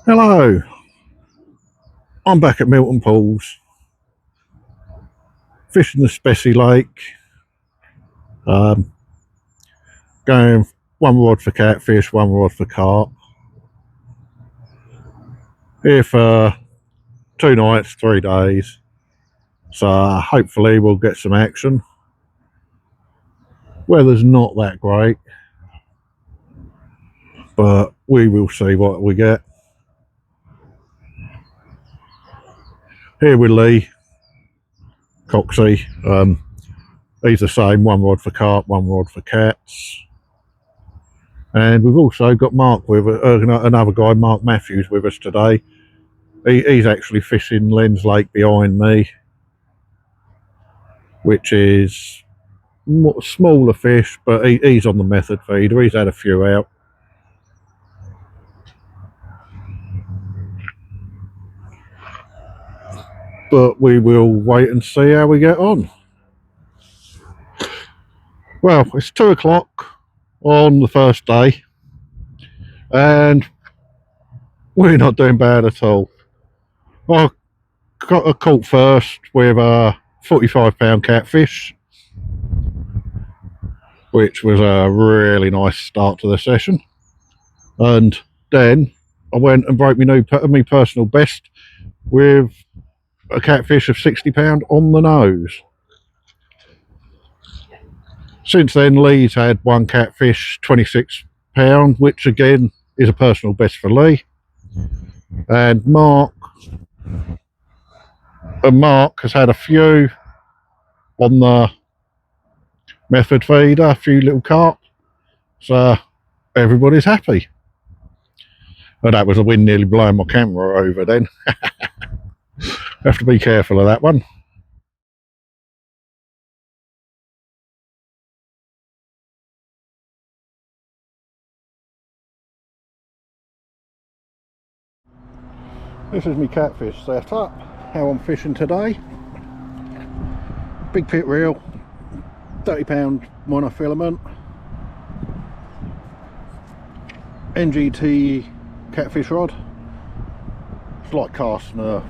Hello, I'm back at Milton Pools, fishing the Spessy Lake, um, going one rod for catfish, one rod for carp. Here for 2 nights, 3 days, so hopefully we'll get some action. Weather's not that great, but we will see what we get. Here with Lee Coxey, he's the same, one rod for carp, one rod for cats. And we've also got Mark with another guy, Mark Matthews, with us today. He's actually fishing Len's Lake behind me, which is smaller fish, but he's on the method feeder. He's had a few out. But we will wait and see how we get on. Well, it's 2 o'clock on the first day, and we're not doing bad at all. I got a caught first with a 45-pound catfish, which was a really nice start to the session. And then I went and broke my personal best with a catfish of 60-pound on the nose. Since then, Lee's had one catfish, 26-pound, which again is a personal best for Lee. And Mark has had a few on the method feeder, a few little carp. So everybody's happy. And that was the wind nearly blowing my camera over then. Have to be careful of that one. This is my catfish setup, how I'm fishing today. Big pit reel, 30-pound monofilament, NGT catfish rod. It's like casting a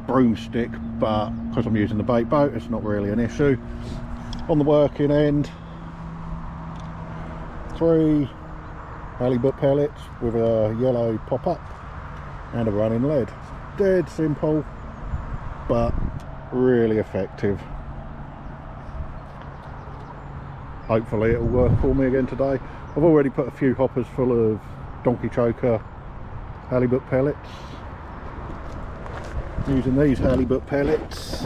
broomstick, but because I'm using the bait boat, it's not really an issue. On the working end, 3 halibut pellets with a yellow pop-up and a running lead. Dead simple, but really effective. Hopefully it'll work for me again today. I've already put a few hoppers full of donkey choker halibut pellets. Using these halibut pellets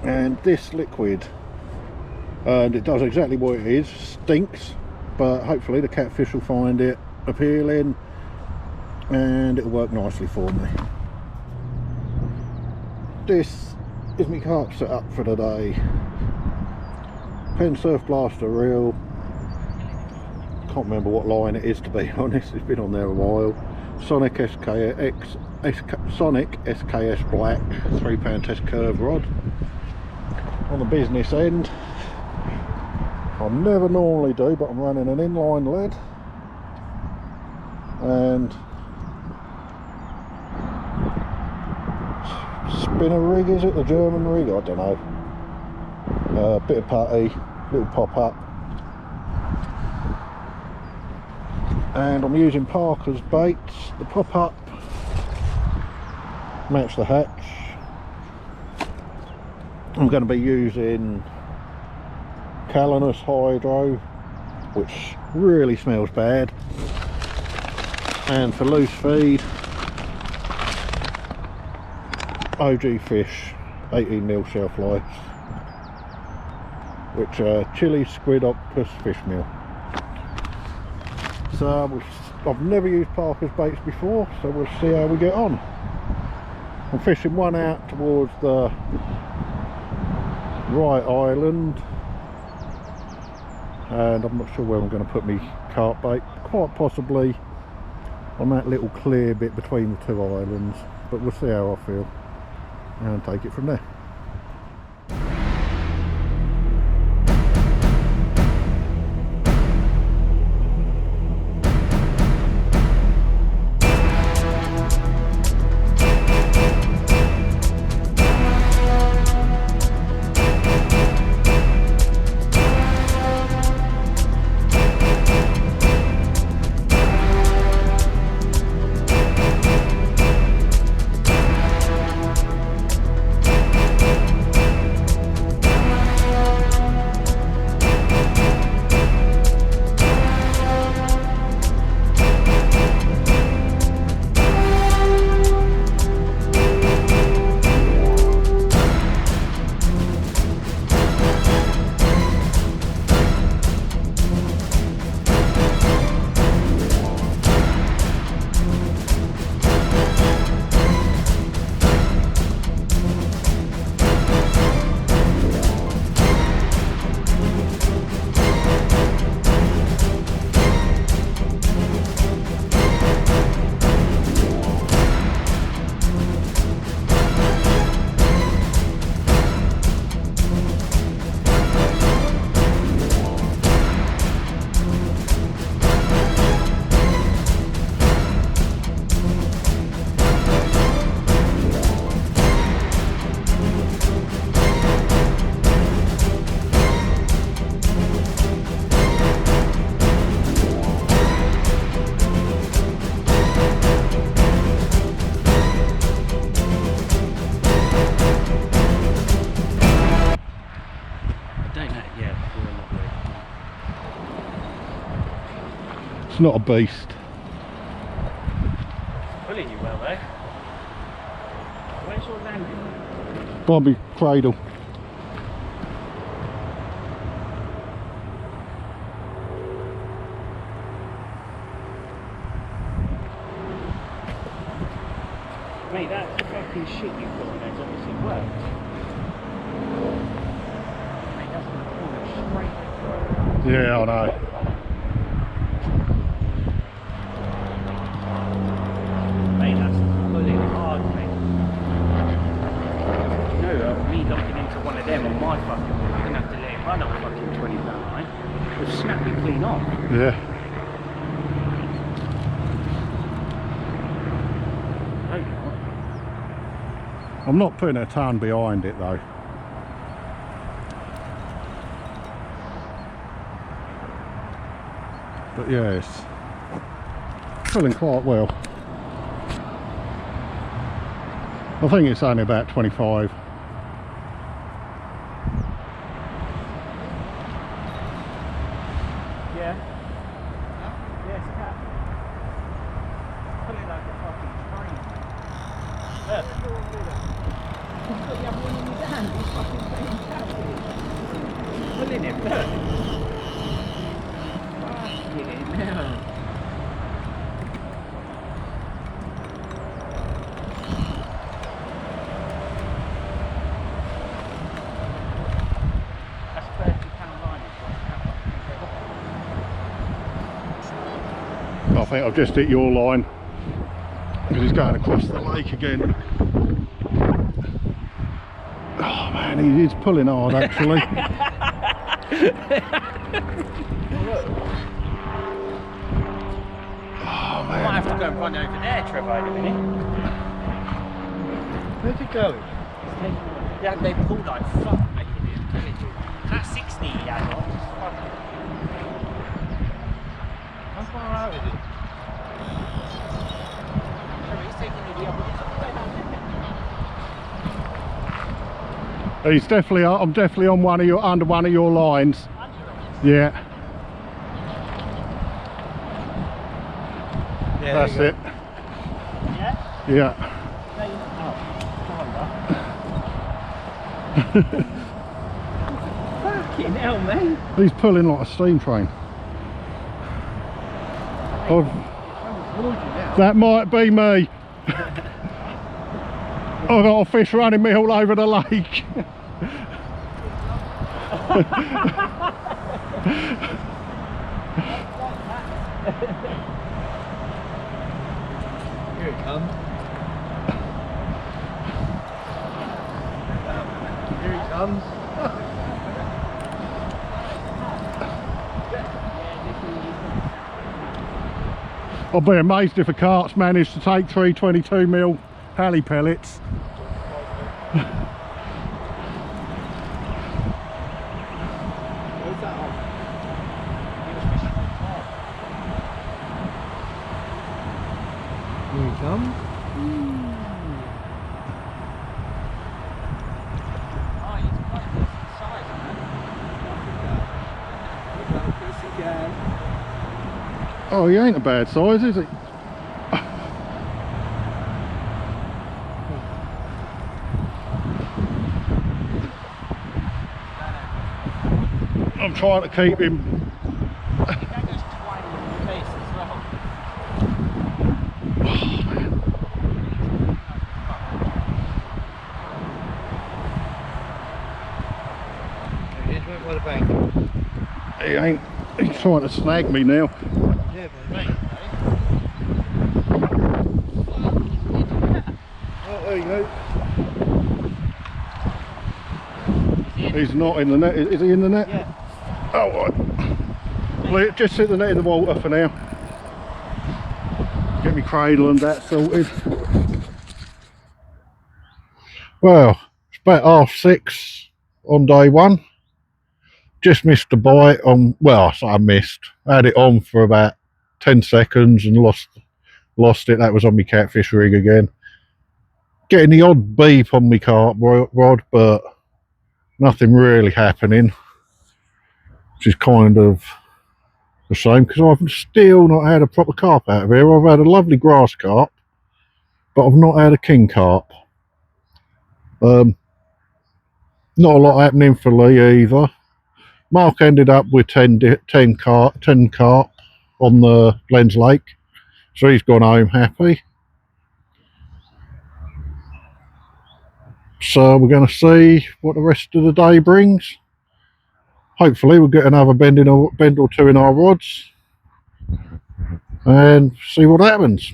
and this liquid, and it does exactly what it is. Stinks, but hopefully the catfish will find it appealing and it'll work nicely for me. This is my carp setup for the day. Pen Surf Blaster reel, can't remember what line it is to be honest, it's been on there a while. Sonic SKS Black 3-pound test curve rod. On the business end, I never normally do, but I'm running an inline lead and spinner rig, is it? The German rig? I don't know. Bit of putty, little pop up, and I'm using Parker's baits. The pop up match the hatch. I'm going to be using Calanus Hydro, which really smells bad, and for loose feed, OG Fish 18mm shelf life, which are chili squid octopus fish meal. So I've never used Parker's baits before, so we'll see how we get on. I'm fishing one out towards the right island, and I'm not sure where I'm going to put my carp bait, quite possibly on that little clear bit between the 2 islands, but we'll see how I feel and take it from there. don't know. Yeah, we're not really. It's not a beast. Pulling you well though. Where's your landing? Bobby cradle. Mate, that fucking shit you put on there's obviously worked. Mate, that's gonna corner straight. Yeah, I know. Mate, that's pulling hard, mate. No, me locking into one of them on my fucking one, I'm gonna have to let it run on fucking 20-pound line. It'll snap me clean off. Yeah. No, you're not. I'm not putting a ton behind it though. But yeah, it's pulling quite well. I think it's only about 25. Yeah. Yeah, it's a cat. Pulling like a fucking train. Look. You've got the other one in your hand. He's fucking playing catfish. Pulling him, look. Fucking hell. That's £30 line. I think I've just hit your line because he's going across the lake again. Oh man, he's pulling hard actually. Oh I might have to go and run over there, Trevor, in a minute. Where's it going? Yeah, they pulled like fuck, mate. I'm telling you. That 60 he had on was fucking. How far out is it? Trevor, he's taking me the other way. He's definitely, I'm definitely on one of your, under one of your lines. Yeah. Yeah, That's it. Yeah? Yeah. Fucking hell, mate. He's pulling like a steam train. Oh, that might be me. I've got a fish running me all over the lake. Here it comes. Here he comes. I'll be amazed if a carp's managed to take 3 22mm hally pellets. Where's that on? Here he comes. Oh, he's quite decent size, man. Oh, he ain't a bad size, is he? I'm trying to keep him. That goes twining in your face as well. There he is, right by the bank. He ain't. He's trying to snag me now. Yeah, but mate, oh, there you go. He's not in the net. Is he in the net? Yeah. Oh, right. Well, just sit the net in the water for now. Get me cradle and that sorted. Well, it's about 6:30 on day one. Just missed a bite on, well, I missed. I had it on for about 10 seconds and lost it. That was on my catfish rig again. Getting the odd beep on my carp rod, but nothing really happening. which is kind of the same, because I've still not had a proper carp out of here. I've had a lovely grass carp, but I've not had a king carp. Not a lot happening for Lee either. Mark ended up with 10 carp on the Glens Lake, so he's gone home happy. So we're going to see what the rest of the day brings. Hopefully we'll get another bend or two in our rods and see what happens.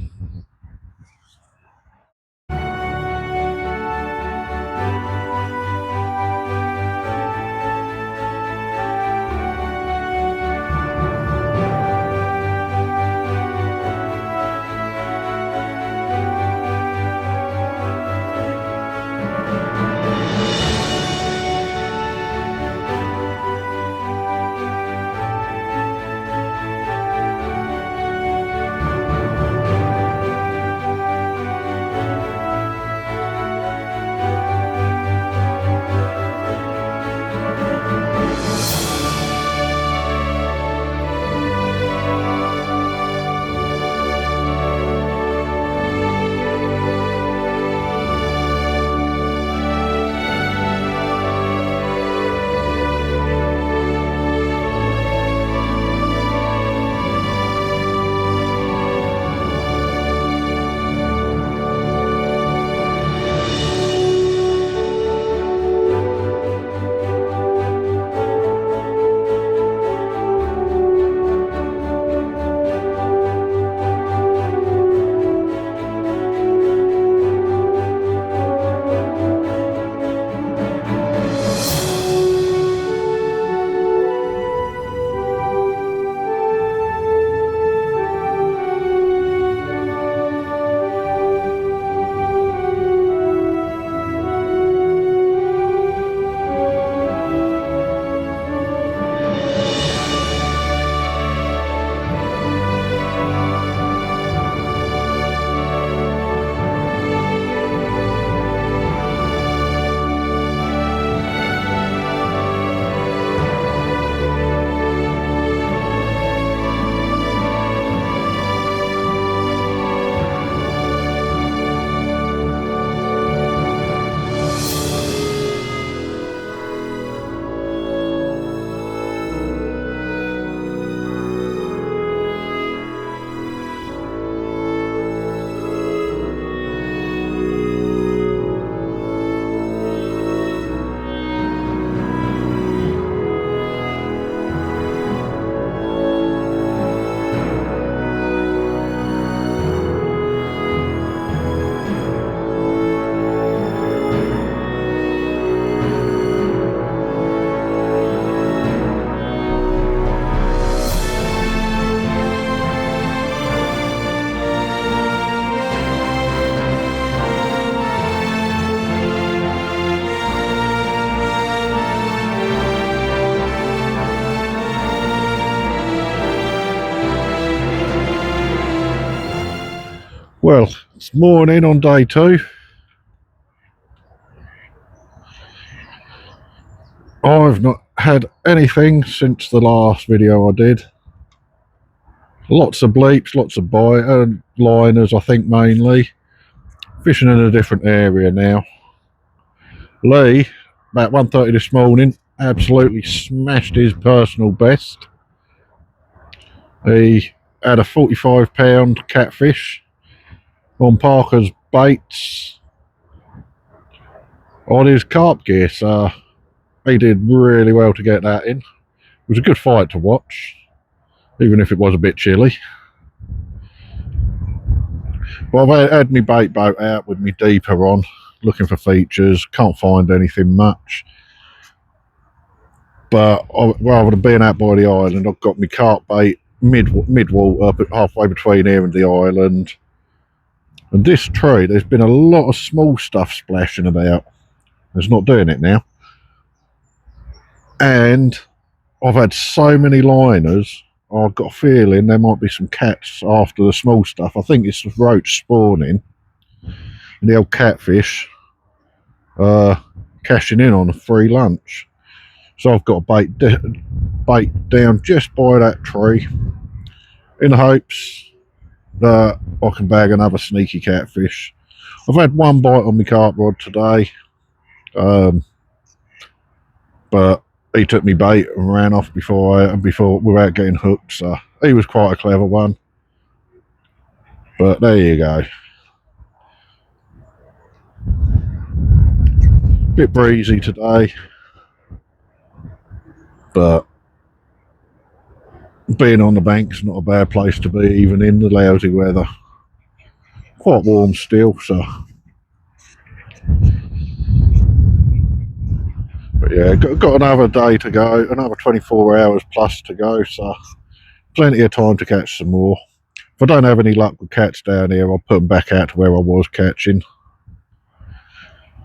Well, it's morning on day 2. I've not had anything since the last video I did. Lots of bleeps, lots of bite, and liners I think mainly. Fishing in a different area now. Lee, about 1:30 this morning, absolutely smashed his personal best. He had a 45-pound catfish on Parker's baits on his carp gear, so he did really well to get that in. It was a good fight to watch, even if it was a bit chilly. Well, I've had my bait boat out with my deeper on, looking for features. Can't find anything much. But rather than being out by the island, I've got my carp bait mid-water, halfway between here and the island. And this tree, there's been a lot of small stuff splashing about. It's not doing it now. And I've had so many liners, I've got a feeling there might be some cats after the small stuff. I think it's the roach spawning and the old catfish cashing in on a free lunch. So I've got to bait bait down just by that tree in the hopes that I can bag another sneaky catfish. I've had one bite on my carp rod today, but he took me bait and ran off before without getting hooked. So he was quite a clever one. But there you go. Bit breezy today, but being on the bank's not a bad place to be, even in the lousy weather. Quite warm still, so. But yeah, got another day to go, another 24 hours plus to go, so plenty of time to catch some more. If I don't have any luck with cats down here, I'll put them back out to where I was catching.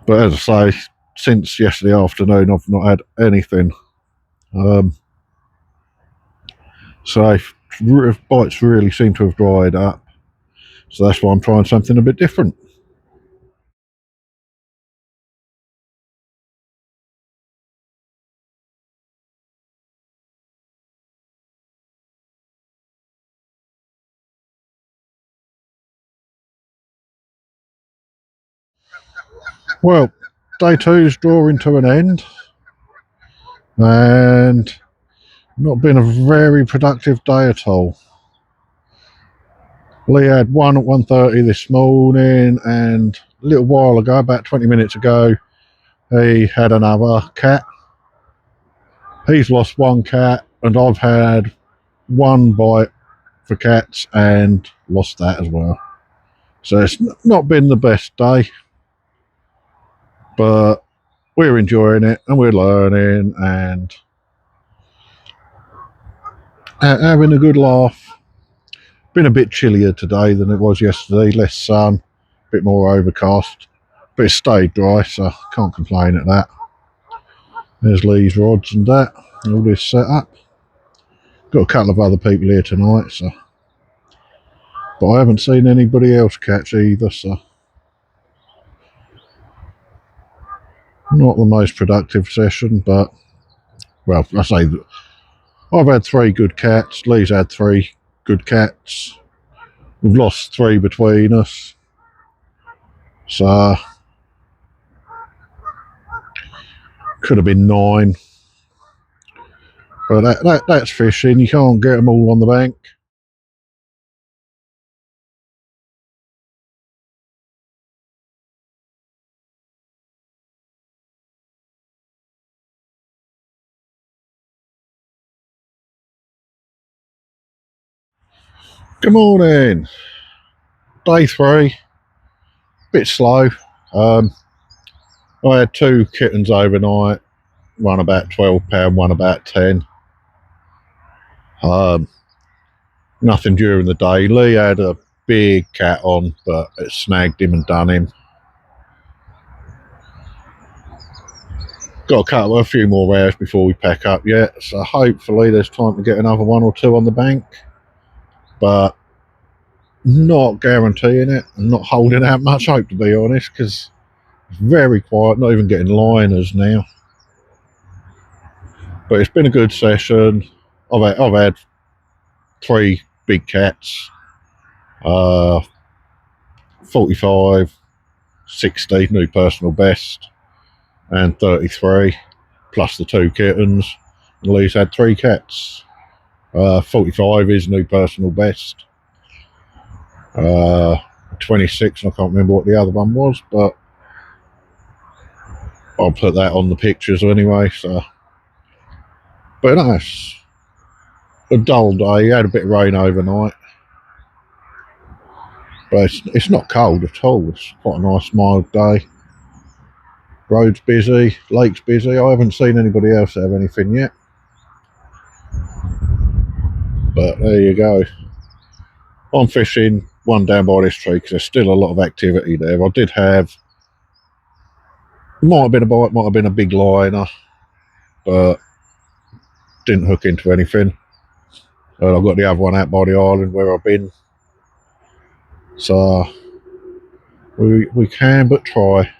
But as I say, since yesterday afternoon, I've not had anything. So bites really seem to have dried up. So that's why I'm trying something a bit different. Well, day two's drawing to an end, and not been a very productive day at all. Lee had one at 1:30 this morning, and a little while ago, about 20 minutes ago, he had another cat. He's lost one cat, and I've had one bite for cats and lost that as well. So it's not been the best day, but we're enjoying it and we're learning and having a good laugh. Been a bit chillier today than it was yesterday, less sun, a bit more overcast, but it stayed dry, so can't complain at that. There's Lee's rods and that, and all this set up. Got a couple of other people here tonight, so, but I haven't seen anybody else catch either, so not the most productive session, but well, I say I've had 3 good cats. Lee's had 3 good cats. We've lost 3 between us, so could have been 9. But that's fishing. You can't get them all on the bank. Good morning. Day 3. Bit slow. I had 2 kittens overnight. One about £12, one about 10. Nothing during the day. Lee had a big cat on, but it snagged him and done him. Got a few more hours before we pack up yet, so hopefully there's time to get another 1 or 2 on the bank, but not guaranteeing it. I'm not holding out much hope, to be honest, because it's very quiet, not even getting liners now. But it's been a good session. I've had 3 big cats, 45, 60 new personal best, and 33 plus the 2 kittens. And Lee's had 3 cats. 45 is new personal best. 26, and I can't remember what the other one was, but I'll put that on the pictures anyway. So, but nice. A dull day. Had a bit of rain overnight, but it's not cold at all. It's quite a nice mild day. Road's busy, lake's busy. I haven't seen anybody else have anything yet, but there you go. I'm fishing one down by this tree because there's still a lot of activity there. I did have, might have been a bite, might have been a big liner, but didn't hook into anything. And I've got the other one out by the island where I've been, so we can but try.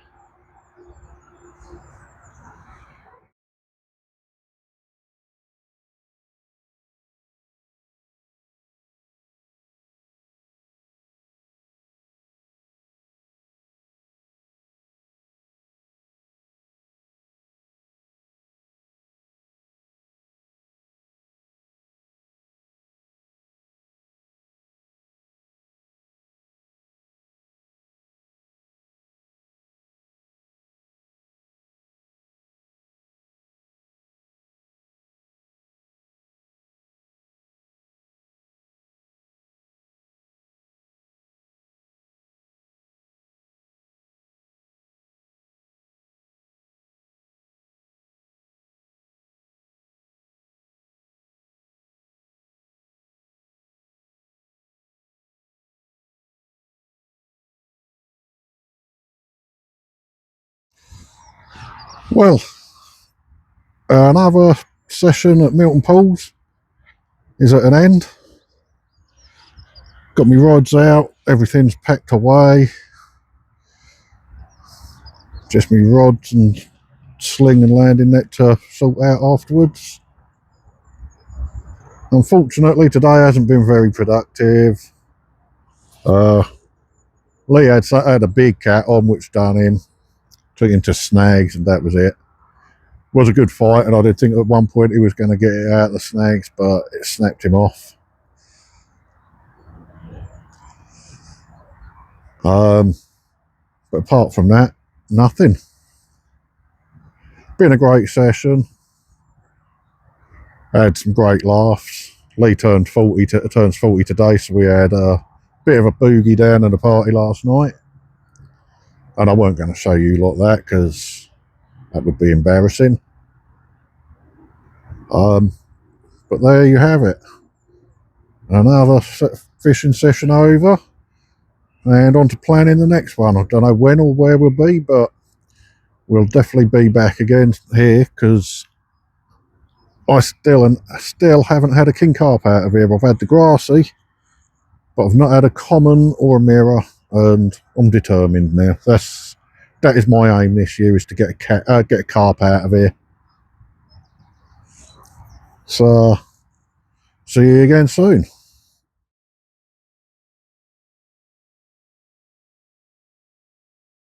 Well, another session at Milton Pools is at an end. Got my rods out, everything's packed away. Just my rods and sling and landing net to sort out afterwards. Unfortunately, today hasn't been very productive. Lee had a big cat on which done him, took him to snags, and that was it. Was a good fight, and I did think at one point he was going to get it out of the snags, but it snapped him off. But apart from that, nothing. Been a great session. Had some great laughs. Lee turns 40 today, so we had a bit of a boogie down at the party last night. And I weren't going to show you lot that because that would be embarrassing. But there you have it. Another fishing session over. And on to planning the next one. I don't know when or where we'll be, but we'll definitely be back again here because I still haven't had a king carp out of here. I've had the grassy, but I've not had a common or a mirror, and I'm determined now. That is my aim this year, is to get a carp out of here. So see you again soon.